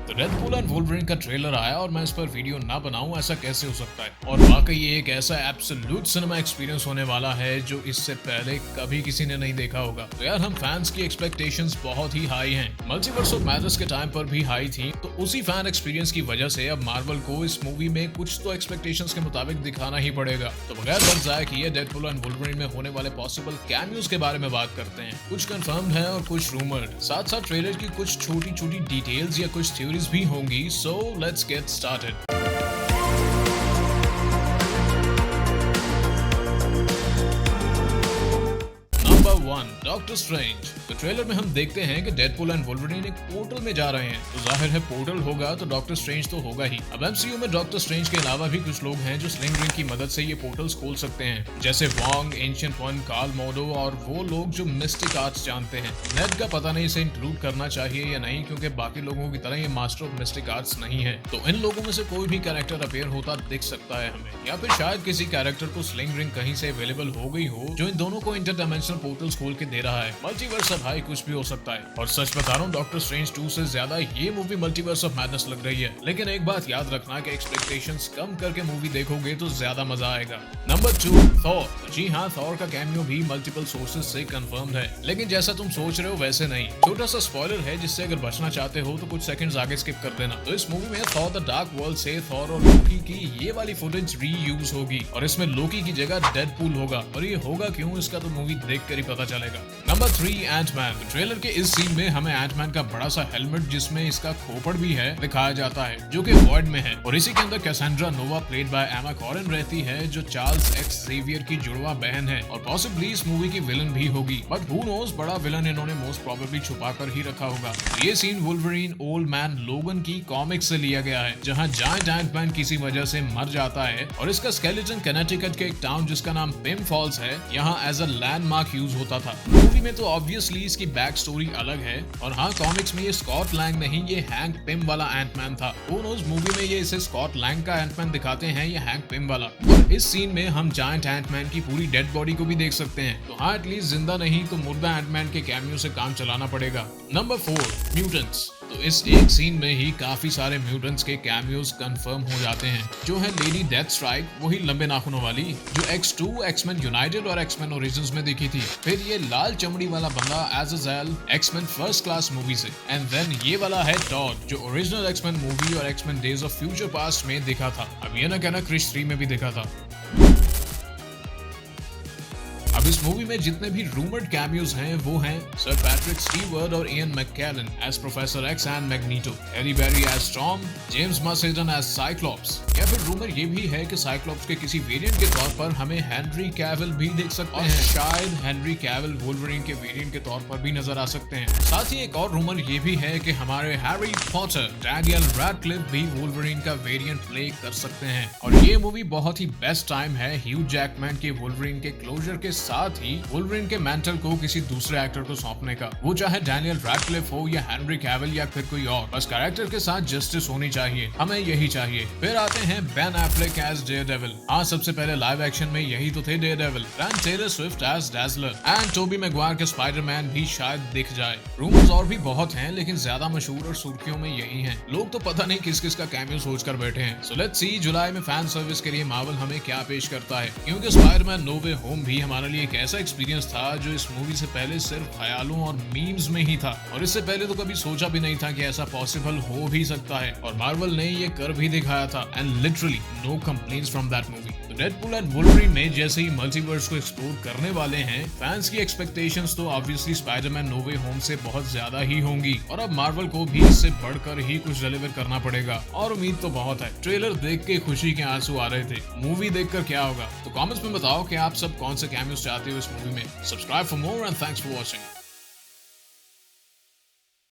तो Deadpool and Wolverine का trailer आया और मैं इस पर वीडियो ना बनाऊं, ऐसा कैसे हो सकता है। और वाकई ये एक ऐसा एब्सोल्यूट सिनेमा एक्सपीरियंस होने वाला है जो इससे पहले कभी किसी ने नहीं देखा होगा। तो यार हम फैंस की एक्सपेक्टेशंस बहुत ही हाई हैं। मल्टीवर्स ऑफ मैडनेस के टाइम पर भी हाई थी, तो उसी फैन एक्सपीरियंस की वजह से अब मार्वल को इस मूवी में कुछ तो एक्सपेक्टेशंस के मुताबिक दिखाना ही पड़ेगा। तो बगैर वक्त जाया किए डेडपूल एंड वुल्वरीन में होने वाले पॉसिबल कैमियोज के बारे में बात करते हैं। कुछ कंफर्म्ड है और कुछ रूमर्ड, साथ साथ ट्रेलर की कुछ छोटी छोटी डिटेल्स या कुछ थ्योरीज भी होंगी। So let's get started. Number 1, doctor strange. तो ट्रेलर में हम देखते हैं कि डेडपूल एंड वुल्वरीन एक पोर्टल में जा रहे हैं, तो जाहिर है पोर्टल होगा तो डॉक्टर स्ट्रेंज तो होगा ही। अब एमसीयू में डॉक्टर स्ट्रेंज के अलावा भी कुछ लोग हैं जो स्लिंग रिंग की मदद से ये पोर्टल्स खोल सकते हैं, जैसे वॉन्ग, एंशिएंट वन, कार्ल मोडो और वो लोग जो मिस्टिक आर्ट्स जानते हैं। नेड का पता नहीं इसे इंक्लूड करना चाहिए या नहीं, क्योंकि बाकी लोगों की तरह ये मास्टर ऑफ मिस्टिक आर्ट्स नहीं है। तो इन लोगों में से कोई भी कैरेक्टर अपेयर होता दिख सकता है हमें, या फिर शायद किसी कैरेक्टर को स्लिंग रिंग कहीं से अवेलेबल हो गई हो जो इन दोनों को इंटरडायमेंशनल पोर्टल्स खोल के दे रहा है। मल्टीवर्स ऑफ भाई कुछ भी हो सकता है, और सच बता रहा हूँ डॉक्टर स्ट्रेंज 2 से ज्यादा ये मूवी मल्टीवर्स ऑफ मैडनेस लग रही है। लेकिन एक बात याद रखना कि एक्सपेक्टेशंस कम करके मूवी देखोगे तो ज्यादा मजा आएगा। Number 2, Thor. जी हाँ, थॉर का कैमियो भी मल्टीपल सोर्सेज से कंफर्म्ड है, लेकिन जैसा तुम सोच रहे हो वैसे नहीं। छोटा सा स्पॉइलर है जिससे अगर बचना चाहते हो तो कुछ सेकंड्स आगे स्किप कर देना। तो इस मूवी में थॉर द डार्क वर्ल्ड से थॉर और लोकी की ये वाली फुटेज रीयूज होगी, और इसमें लोकी की जगह डेडपूल होगा। और ये होगा क्यों, इसका तो मूवी देख कर ही पता चलेगा। Number 3, Ant-Man. ट्रेलर के इस सीन में हमें एंटमैन का बड़ा सा हेलमेट जिसमें इसका खोपड़ भी है दिखाया जाता है, जो कि वॉइड में है, और इसी के अंदर कैसेंड्रा नोवा प्लेड बाय एमा कॉरन रहती है, जो चार्ल्स एक्स जेवियर की जुड़वा बहन है और पॉसिबली इस मूवी की विलन भी होगी। बट हु नोस, बड़ा विलन इन्होंने मोस्ट प्रोबेबली छुपा कर ही रखा होगा। ये सीन वुल्वरीन ओल्ड मैन लोगन की कॉमिक से लिया गया है, जहाँ जायंट एंटमैन किसी वजह से मर जाता है और इसका स्केलेटन कनेटिकट के एक टाउन जिसका नाम पिम फॉल्स है, यहाँ एज अ लैंडमार्क यूज होता था। मूवी में तो ऑब्वियसली इसकी बैक स्टोरी अलग है, और हाँ कॉमिक्स में ये स्कॉट लैंग नहीं, ये हैंक पिम वाला एंटमैन था। Who knows, मूवी में ये इसे स्कॉट लैंग का एंटमैन दिखाते हैं या हैंक पिम वाला। और इस सीन में हम जायंट एंटमैन की पूरी डेड बॉडी को भी देख सकते हैं, तो हाँ एटलीस्ट जिंदा नहीं तो मुर्दा एंटमैन के कैमियो से काम चलाना पड़ेगा। Number 4, mutants. तो इस एक सीन में ही काफी सारे म्यूटेंट्स के कैमियोज कंफर्म हो जाते हैं, जो है लेडी डेथ स्ट्राइक, वही लंबे नाखूनों वाली जो X2, एक्समैन यूनाइटेड और एक्समैन ओरिजिन्स में दिखी थी। फिर ये लाल चमड़ी वाला बंदा Azazel X-Men First Class movie से, एंड देन ये वाला है टॉड जो ओरिजिनल एक्समैन मूवी और X-Men Days of Future Past में दिखा था। अब ये ना कहना क्रिश 3 में भी दिखा था। अब इस मूवी में जितने भी रूमर्ड कैमियोज हैं वो हैं सर पैट्रिक स्टीवर्ट और Ian McKellen as professor X and Magneto, Halle Berry as Storm, James Marsden as Cyclops, या फिर रूमर ये भी है कि साइक्लॉप्स के किसी वेरिएंट के तौर पर हमें हेनरी कैविल भी देख सकते हैं, शायद हेनरी कैविल वुल्वरीन के वेरिएंट के तौर पर भी नजर आ सकते हैं। साथ ही एक और रूमर ये भी है कि हमारे हैरी पॉटर डैनियल रैडक्लिफ भी वुल्वरीन का वेरिएंट प्ले कर सकते हैं, और ये मूवी बहुत ही बेस्ट टाइम है ह्यू जैकमैन के वुल्वरीन के क्लोजर के साथ ही वुल्वरीन के मेंटल को किसी दूसरे एक्टर को सौंपने का, वो चाहे डैनियल रैडक्लिफ हो या हेनरी कैविल या फिर कोई और, बस कैरेक्टर के साथ जस्टिस होनी चाहिए, हमें यही चाहिए। फिर आते हैं बेन एफ्लेक एज डेयरडेविल। हाँ, सबसे पहले लाइव एक्शन में यही तो थे Daredevil, and Taylor Swift as Dazzler, and Toby Maguire के स्पाइडरमैन भी शायद दिख जाए। रूमर्स और भी बहुत हैं, लेकिन ज्यादा मशहूर और सुर्खियों में यही हैं। लोग तो पता नहीं किस किस का कैमियो सोचकर बैठे हैं। सो लेट्स सी जुलाई में फैन सर्विस के लिए मार्वल हमें क्या पेश करता है, क्योंकि स्पाइडरमैन नो वे होम भी हमारे लिए एक ऐसा एक्सपीरियंस था जो इस मूवी से पहले सिर्फ ख्यालों और मीम्स में ही था, और इससे पहले तो कभी सोचा भी नहीं था कि ऐसा पॉसिबल हो भी सकता है, और मार्वल ने ये कर भी दिखाया था, and literally no complaints from that movie. तो डेडपूल एंड वुल्वरीन ने जैसे ही मल्टीवर्स को एक्सप्लोर करने वाले हैं, फैंस की एक्सपेक्टेशंस तो ऑब्वियसली स्पाइडरमैन नो वे होम से बहुत ज्यादा ही होंगी, और अब मार्वल को भी इससे बढ़कर ही कुछ डिलीवर करना पड़ेगा, और उम्मीद तो बहुत है। ट्रेलर देख के खुशी के आंसू आ रहे थे, मूवी देखकर क्या होगा? तो कमेंट्स में बताओ कि आप सब कौन से कैमियोस चाहते हो इस मूवी में। Subscribe for more and thanks for watching.